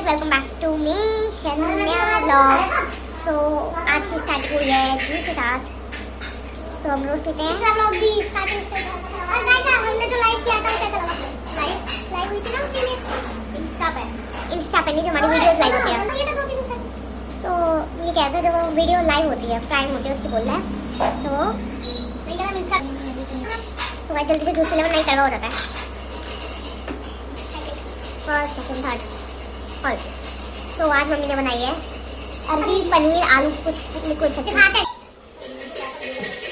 Welcome back to me Shanya vlogs. So आज की starting हुई है जूस के साथ। सो हम रोज पीते हैं व्लॉग भी स्टार्टिंग से। और गाइस हमने जो लाइव किया था वो कैसा लगा? लाइव हुई थी ना उसके लिए इंस्टा पे नहीं, जो हमारी वीडियोस लाइव होती है। ये तो 2-3 से। सो ये कहता है जब वो वीडियो लाइव होती है, प्राइम होती है, उसकी बोल रहा है तो नहीं करा इंस्टा। सो भाई जल्दी से जूस लेवन नहीं करवा हो जाता है। First second third always. So आज मम्मी ने बनाई है अरबी पनीर आलू कुछ लिक्विड सब्जी।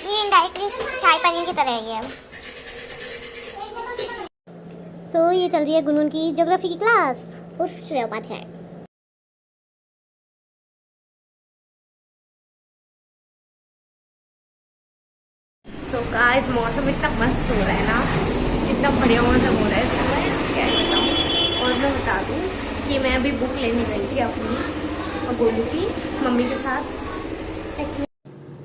ये इनडायरेक्टली शाही पनीर की तरह है ये। सो ये चल रही है गुनगुन की ज्योग्राफी की क्लास। उर्फ श्रेया उपाध्याय। सो गाइस मौसम इतना मस्त हो रहा है ना, इतना बढ़िया मौसम हो रहा है इस समय, क्या बताऊँ। और मैं बता दूँ कि मैं अभी बुक लेने गई थी अपनी और गोलू की मम्मी के साथ।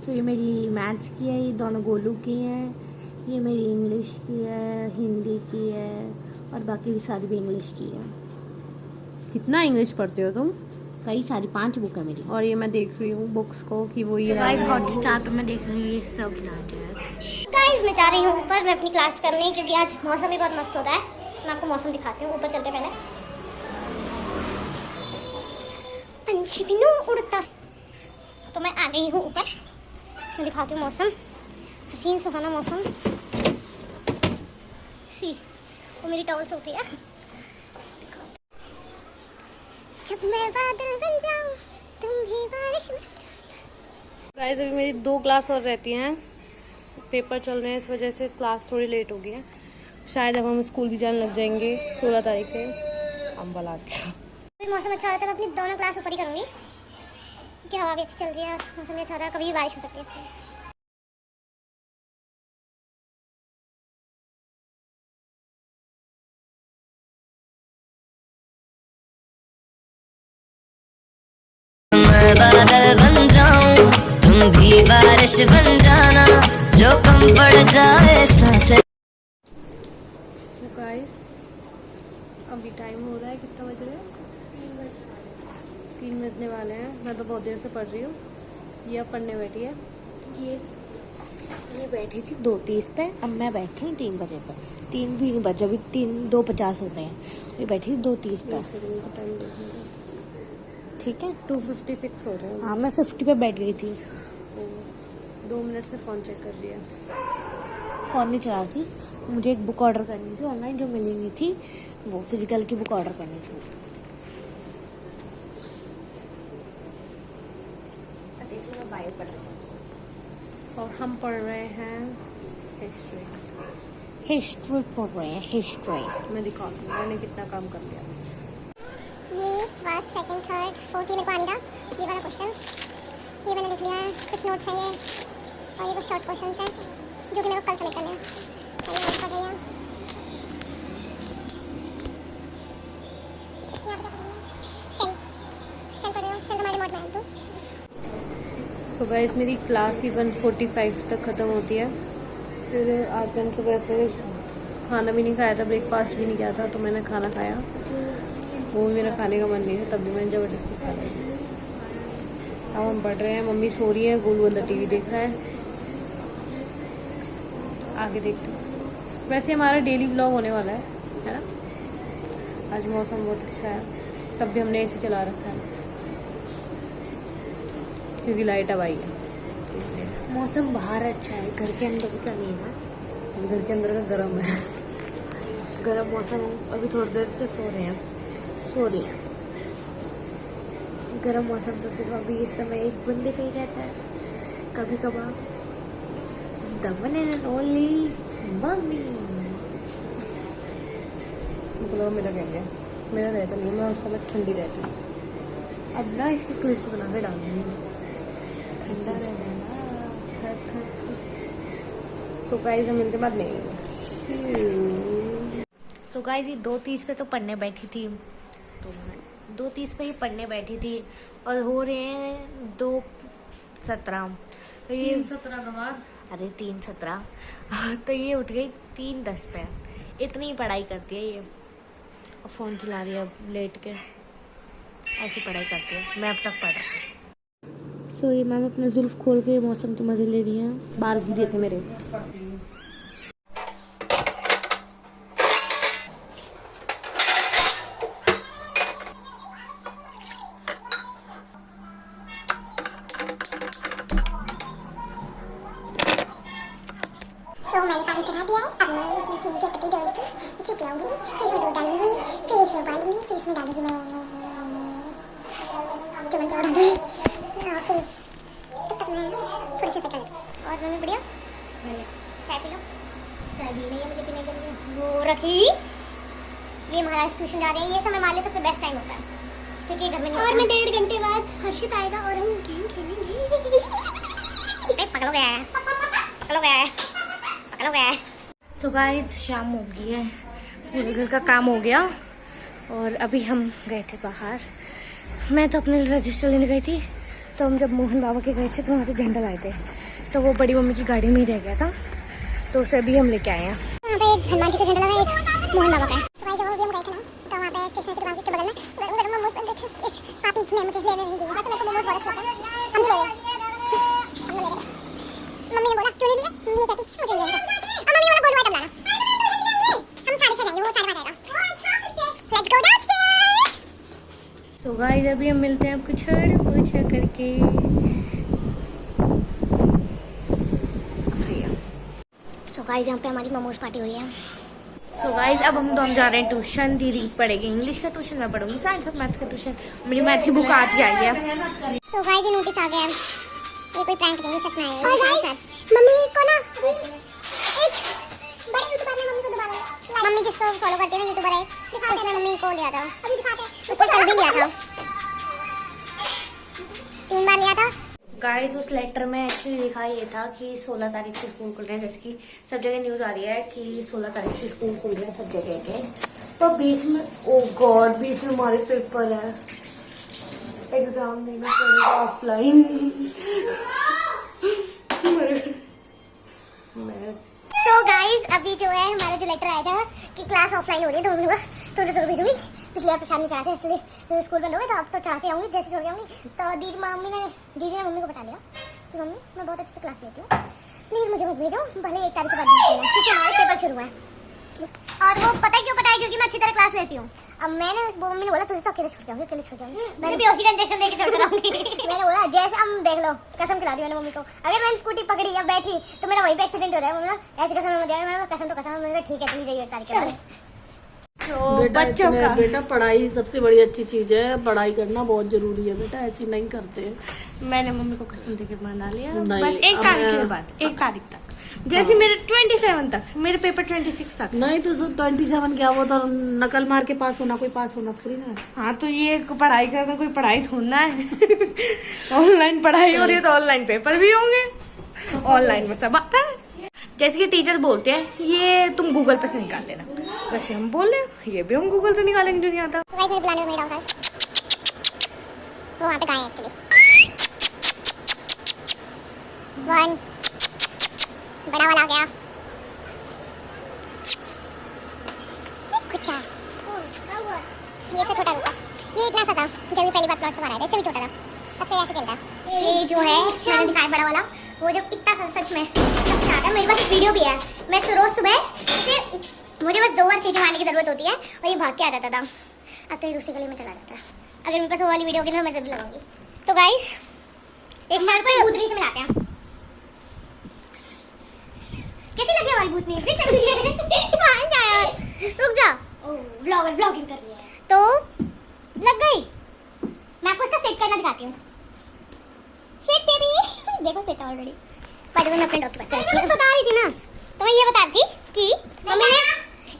तो ये मेरी मैथ्स की है, ये दोनों गोलू की हैं। ये मेरी इंग्लिश की है, हिंदी की है और बाकी भी सारी भी इंग्लिश की है। कितना इंग्लिश पढ़ते हो तुम? कई सारी 5 बुक है मेरी। और ये मैं देख रही हूँ बुक्स को कि वो ये गाइस हॉटस्टार पे मैं देख रही हूँ ये सब नाटक। गाइस मैं जा रही हूँ ऊपर मैं अपनी क्लास करने, क्योंकि आज मौसम भी बहुत मस्त होता है। मैं आपको मौसम दिखाती हूँ। ऊपर चलते पहले पंछी भी नो उड़ता। तो मैं आ गई हूँ ऊपर, मैं दिखाती हूँ मौसम। हसीन सुहाना मौसम। सी वो मेरी टॉवल्स होती है। जब मैं बादल बन जाऊं तुम भी बारिश में। गाइस अभी मेरी 2 क्लास और रहती हैं, पेपर चल रहे हैं, इस वजह से क्लास थोड़ी लेट हो गई है। शायद अब हम स्कूल भी जाने लग जाएंगे 16 तारीख से। अम्बल आ गया। मौसम अच्छा होता है तो अपनी दोनों क्लास ऊपर ही करूँगी, क्योंकि हवा भी अच्छी चल रही है, मौसम भी अच्छा हो रहा है, कभी भी बारिश हो सकती है इसमें। मैं बादल बन जाऊं तुम भी बारिश बन जाना, जो कम पड़ जाए सांसें। So guys अभी टाइम हो रहा है, कितना बज रहा है? 3 बजने वाले हैं। मैं तो बहुत देर से पढ़ रही हूँ। ये अब पढ़ने बैठी है। ये बैठी थी 2:30 पे, अब मैं बैठी हूँ 3 बजे पे। 3 भी नहीं बजे, अभी 2:50 हो रहे हैं। ये बैठी 2:30 पे। ठीक है 2:56 हो रहे हैं। हाँ मैं 50 पे बैठ गई थी। 2 मिनट से फ़ोन चेक कर रही है। फ़ोन नहीं चला रही थी, मुझे एक बुक ऑर्डर करनी थी ऑनलाइन जो मिली हुई थी, वो फिजिकल की बुक ऑर्डर करनी थी। मैं बायो पढ़ रही हूँ और हम पढ़ रहे हैं हिस्ट्री। पढ़ रहे हैं हिस्ट्री। मैं दिखाती हूँ मैंने कितना काम कर लिया। ये फर्स्ट सेकंड थर्ड फोर्थ मेरे को आने का ये वाला क्वेश्चन ये मैंने लिख लिया है। कुछ नोट्स है ये, और ये कुछ शॉर्ट क्वेश्चन है जो कि मेरे को कल सबमिट करने हैं। तो ये नोट कर रही हूँ। यहाँ पे क्या कर रही हूँ? सेंड कर रही हूँ। सेंड तुम्हारे रिमोट में तो सो गाइस मेरी क्लास ही 1:45 तक ख़त्म होती है। फिर आज मैंने सुबह से खाना भी नहीं खाया था, ब्रेकफास्ट भी नहीं किया था, तो मैंने खाना खाया। वो मेरा खाने का मन नहीं था, तब भी मैंने ज़बरदस्ती खा लिया। अब हम पढ़ रहे हैं, मम्मी सो रही है, गोलू अंदर टीवी देख रहा है। आगे देखते हैं। वैसे हमारा डेली व्लॉग होने वाला है ना। आज मौसम बहुत अच्छा है, तब भी हमने एसी चला रखा है क्योंकि लाइट अब आई है, इसलिए। मौसम बाहर अच्छा है, घर के अंदर का नहीं है। घर के अंदर का गर्म है। गर्म मौसम। अभी थोड़ी देर से सो रही है। गर्म मौसम तो सिर्फ अभी इस समय एक बंदे का ही रहता है, कभी कभार the one and only mummy. मेरा कह गया, मेरा रहता नहीं, मैं उस समय ठंडी रहती हूँ। अब ना इसकी क्लिप्स बना के डालूंगी। ठंडा रहना सो गाइस हम मिलते बाद में। तो गाइस ये 2:30 पे तो पढ़ने बैठी थी, तो 2:30 पे ही पढ़ने बैठी थी और हो रहे हैं 2:17। 3:17 के बाद अरे 3:17 तो ये उठ गई 3:10 पे। इतनी पढ़ाई करती है ये, और फ़ोन चला रही है अब लेट के। ऐसी पढ़ाई करती है। मैं अब तक पढ़ रही हूँ। सो ये मैम अपने जुल्फ खोल के मौसम के मज़े ले रही हैं। बाल गिरे थे मेरे। तो मैंने पानी चढ़ा दिया है। अब मैं इसमें चीनी की पत्ती डालूंगी, इसे पिलाऊंगी, फिर इसमें दूध डालूंगी, फिर इसे उबालूंगी, फिर इसमें डालूंगी मैं चमन के डालूंगी और फिर तब तक मैं थोड़ी सी पका लूँ। और मम्मी बढ़िया चाय पी लो। चाय दी नहीं है मुझे पीने के लिए। वो रखी ये महाराज ट्यूशन जा रहे हैं। ये समय हमारे लिए सबसे बेस्ट टाइम होता है क्योंकि घर में नहीं और मैं 1.5 घंटे बाद हर्षित आएगा और हम गेम खेलेंगे। पकड़ो गया है, पकड़ो गया है, पकड़ो गया है। सो गाइस शाम हो गई है, पूरे घर का काम हो गया और अभी हम गए थे बाहर। मैं तो अपने रजिस्टर लेने गई थी, तो हम जब मोहन बाबा के गए थे तो वहाँ से झंडा लाए थे, तो वो बड़ी मम्मी की गाड़ी में ही रह गया था, तो उसे अभी हम लेके आए हैं। वहाँ पे एक हनुमान जी का झंडा लगा, एक मोहन बाबा का है। तो भाई जब हम गए थे ना, तो वहाँ पे स्टेशन की दुकान के बगल में गरम गरम मोमोज बन रहे थे। इस पापी ने मुझे लेने नहीं दिया, तो मेरे को मोमोज बहुत अच्छा लगता है। हम ले गए। मम्मी ने बोला क्यों नहीं लिए? मम्मी कहती मुझे लेना है। और मम्मी बोला गोलू तब लाना। हम 6:30 जाएंगे, वो 5:30 आएगा। Let's go downstairs. So guys अभी हम मिलते हैं आपको छड़ पूछा करके। सो गाइस यहाँ पे हमारी मोमोज पार्टी हो रही है। सो गाइस अब हम जा रहे हैं ट्यूशन। दीदी पढ़ेगी इंग्लिश का ट्यूशन, मैं पढ़ूंगी साइंस और मैथ्स का ट्यूशन। मेरी मैथ्स की बुक आज ही आई है। सो गाइस ये नोटिस आ गया है, ये कोई प्रैंक नहीं है, सच में आया है। और गाइस मम्मी को ना एक बड़े यूट्यूबर ने मम्मी को दोबारा, मम्मी जिसको फॉलो करते हैं यूट्यूबर है, उसने मम्मी को लिया था। अभी दिखाते हैं, उसको कल भी लिया था, 3 बार लिया था। गाइस उस लेटर में एक्चुअली लिखा ये था कि 16 तारीख से स्कूल खुल रहे हैं, जैसे कि सब जगह न्यूज़ आ रही है कि 16 तारीख से स्कूल खुल रहे हैं सब जगह के। तो बीच में ओ गॉड, बीच में हमारे पेपर है, एग्जाम देना पड़ेगा ऑफलाइन। सो गाइस अभी जो है हमारा जो लेटर आया था कि क्लास ऑफलाइन हो रही है, तो मम्मी ने तो जरूर भेजूंगी। पिछली बार प्रसाद नहीं चढ़ाते थे, इसलिए स्कूल बंद हो गए, तो अब तो चढ़ा के आऊंगी जैसे छोड़ के आऊंगी। तो दीदी ने मम्मी को बता दिया कि मम्मी मैं बहुत अच्छे से क्लास लेती हूँ, प्लीज़ मुझे मत भेजो, भले 1 तारीख के बाद भेज देना, क्योंकि हमारे पेपर शुरू है। और वो पता है क्यों पता है? क्योंकि मैं अच्छी तरह क्लास लेती हूँ। अब मैंने मम्मी ने बोला तुझे तो अकेले छोड़ के आऊंगी, अकेले छोड़ के आऊंगी। मैंने भी उसी का इंजेक्शन लेके छोड़ कर आऊंगी। मैंने बोला जैसे हम देख लो, कसम खिला दी मैंने मम्मी को, अगर मैंने स्कूटी पकड़ी या बैठी तो मेरा वहीं पे एक्सीडेंट हो जाएगा। मम्मी ऐसी कसम हो जाएगा। मैंने कसम तो कसम, मैंने ठीक है चली जाइए 1 तारीख के बाद। तो बच्चों का बेटा पढ़ाई सबसे बड़ी अच्छी चीज है, पढ़ाई करना बहुत जरूरी है बेटा, ऐसी नहीं करते। मैंने मम्मी को कसम देके मना लिया, नहीं, बस 1 तारीख के बाद, 1 तारीख तक, जैसे मेरे 27 तक, मेरे पेपर 26 तक। नहीं तो 27 क्या, वो तो नकल मार के पास होना, कोई पास होना थोड़ी ना। हाँ तो ये पढ़ाई करना कोई पढ़ाई थोड़ना है। ऑनलाइन पढ़ाई हो रही है तो ऑनलाइन पेपर भी होंगे, ऑनलाइन में सब आता है। जैसे कि टीचर बोलते हैं ये तुम गूगल पे से निकाल लेना, वैसे हम बोल रहे हैं ये भी हम गूगल से निकालेंगे जो नहीं आता। गाइस मेरे प्लान में मेरा होता है वो वहाँ पे कहाँ है एक्चुअली। 1 बड़ा वाला आ गया, कुछ ये से छोटा था, ये इतना सा था जब ये पहली बार प्लॉट से मारा था, इससे भी छोटा था, तब से ऐसे खेलता है। ये जो है मैंने दिखाया बड़ा वाला, वो जब इतना सा सच में सबसे आता है। मेरे पास एक वीडियो भी है, मैं रोज सुबह इसे, मुझे बस 2 बार सीटी मारने की जरूरत होती है और ये भाग के आ जाता था। अब तो ये दूसरी गली में चला जाता है। अगर मेरे पास वो वाली वीडियो होगी तो मैं जरूर लगाऊंगी। तो गाइस एक शर्ट को भूतनी से मिलाते हैं। कैसी लगी हमारी भूतनी? कहाँ जाया? रुक जा, व्लॉगर व्लॉगिंग कर रही है तो लग गई। मैं आपको इसका सेट करना दिखाती हूँ। सेट बेबी देखो सेट ऑलरेडी। पर मैं अपने डॉक्यूमेंट मैं बता रही थी ना, तो मैं ये बता रही थी कि मम्मी ने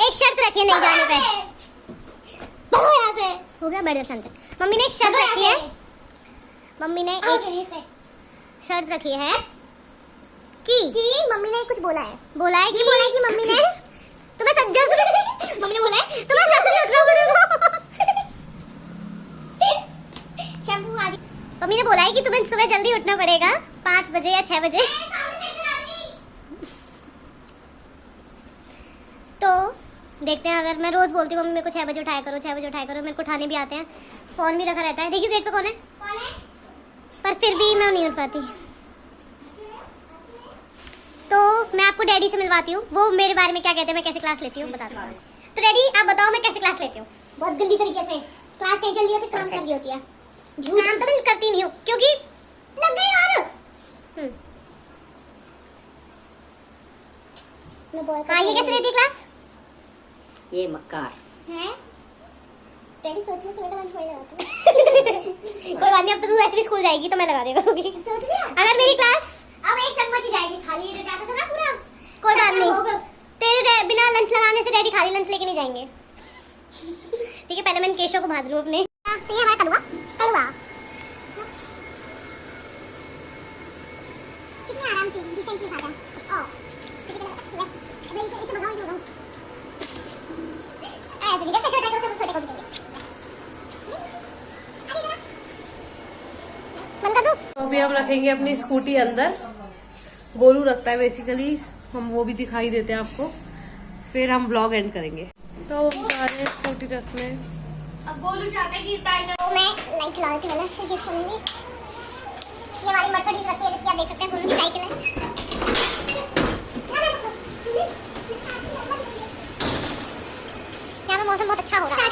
एक शर्त रखी है नहीं जाने पे। बढ़ो यहाँ से, हो गया बैठ शांत। मम्मी ने एक शर्त रखी है, मम्मी ने एक शर्त रखी है कि मम्मी ने कुछ बोला है कि मम्मी ने तुम्हें सज्जन से मम्मी ने बोला है तुम्हें शैम्पू आज मम्मी ने बोला है कि तुम्हें सुबह जल्दी उठना पड़ेगा 5 बजे या 6 बजे। तो देखते हैं। अगर मैं रोज बोलती हूँ मम्मी मेरे को 6 बजे उठाया करो, 6 बजे उठाया करो, मेरे को उठाने भी आते हैं, फोन भी रखा रहता है। देखिए गेट पे कौन है, पर फिर भी मैं नहीं उठ पाती। तो मैं आपको डैडी से मिलवाती हूँ, वो मेरे बारे में क्या कहते हैं, मैं कैसे क्लास लेती हूँ बताती हूँ। तो डैडी आप बताओ मैं कैसे क्लास लेती हूँ। बहुत गंदी तरीके से क्लास नहीं चल रही होती, काम कर रही होती है। झूठ काम तो मैं करती नहीं हूँ क्योंकि लग गई यार। हाँ ये कैसे लेती है क्लास, ये मक्कार है तेरी सोच में सुबह का लंच वही लगाती हूँ। कोई बात नहीं, अब तो तू ऐसे भी स्कूल जाएगी तो मैं लगा देगा अगर मेरी क्लास अब एक चम्मच ही जाएगी खाली, ये जो जाता था ना पूरा। कोई बात नहीं, तेरे बिना लंच लगाने से डैडी खाली लंच लेके नहीं जाएंगे। ठीक है, पहले मैं इन केशों को भाग लूँ अपने। ये हमारा कलवा कलवा कितने आराम से डिसेंटली खाता है। ओ इसे भगाओ, इसे भगाओ। ऐसे नहीं करते, छोटे को भी देंगे। बंद कर दूं? तो अभी हम रखेंगे अपनी स्कूटी अंदर, गोलू रखता है बेसिकली, हम वो भी दिखाई देते हैं आपको, फिर हम ब्लॉग एंड करेंगे। तो हम जा रहे हैं स्कूटी रखने। अब गोलू चाहते हैं कि टाइगर तो मैं लाइट चला देती हूँ ना, फिर खोलूंगी। ये वाली मर्सिडीज रखी है जिसकी आप देख सकते हैं, गोलू की साइकिल है। यहाँ पे मौसम बहुत अच्छा हो रहा है।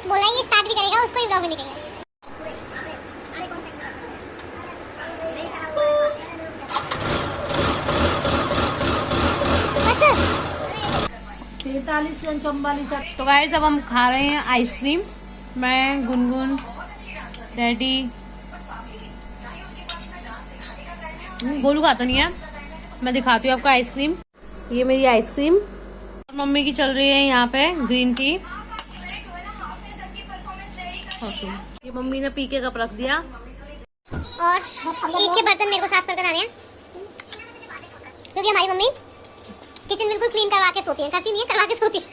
बोला ये स्टार्ट भी करेगा, उसको ही ब्लॉग में निकलेगा। तो गाइस अब हम खा रहे हैं आइसक्रीम, मैं, गुनगुन, डैडी। गोलू खाता नहीं है, मैं दिखाती हूँ आपको आइसक्रीम। ये मेरी आइसक्रीम, मम्मी की चल रही है यहाँ पे ग्रीन टी। ये मम्मी ने पी के कप रख दिया। और इसके बर्तन मेरे को साफ कर आने हैं, क्योंकि हमारी मम्मी किचन बिल्कुल क्लीन करवा के सोती है। करती नहीं है, करवा के सोती है।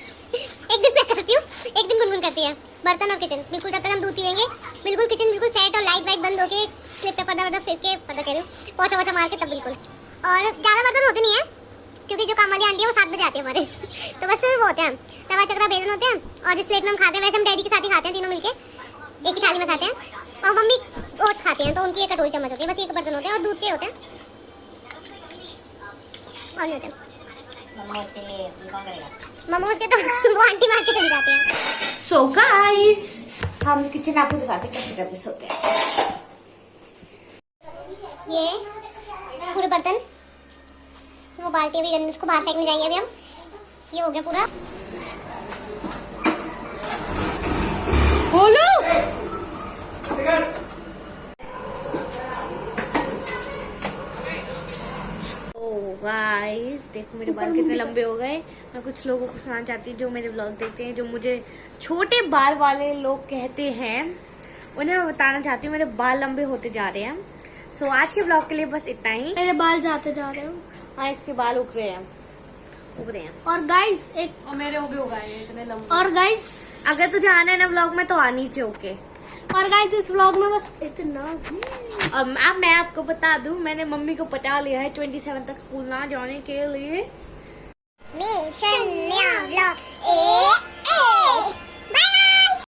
एक दिन मैं करती हूँ, एक दिन गुनगुन करती है। बर्तन और किचन बिल्कुल, जब तक हम दूध पियेंगे बिल्कुल किचन बिल्कुल सेट और लाइट वाइट बंद होके स्लिप पे पर्दा फिर के पर्दा कह रही हूँ, पोछा वोछा मार के तब बिल्कुल। और ज़्यादा बर्तन होते नहीं है क्योंकि जो काम वाली आंटी है वो 7 बजे आती है हमारे। तो बस वो होते हैं तवा चक्रा बेलन होते हैं, और जिस प्लेट में हम खाते हैं, वैसे हम डैडी के साथ ही खाते हैं, तीनों मिलके एक ही थाली में खाते हैं। और मम्मी ओट्स खाती हैं तो उनकी एक कटोरी चम्मच होती है, बस एक बर्तन होते हैं और दूध के होते हैं और नहीं होते। मोमोज के तो वो आंटी मार के चली जाती हैं। सो गाइस हम किचन आपको दिखाते हैं कैसे करके सोते हैं। ये पूरे बर्तन वो बाल्टी हुई गंदी, इसको बाहर फेंकने जाएंगे अभी हम। ये हो गया पूरा। गोलू गाइस देखो मेरे बाल कितने लंबे हो गए। मैं कुछ लोगों को सुनाना चाहती हूँ जो मेरे व्लॉग देखते हैं, जो मुझे छोटे बाल वाले लोग कहते हैं, उन्हें मैं बताना चाहती हूँ मेरे बाल लंबे होते जा रहे हैं। सो आज के व्लॉग के लिए बस इतना ही। मेरे बाल जाते जा रहे हैं। हाँ इसके बाल उग रहे हैं, उग रहे हैं। और गाइस एक और मेरे वो भी हो गए हैं इतने लंबे। और गाइस अगर तुझे आना है ना व्लॉग में तो आ नीचे ओके। और गाइस इस व्लॉग में बस इतना। अब मैं आपको बता दूं, मैंने मम्मी को पटा लिया है 27 तक स्कूल ना जाने के लिए। Mission vlog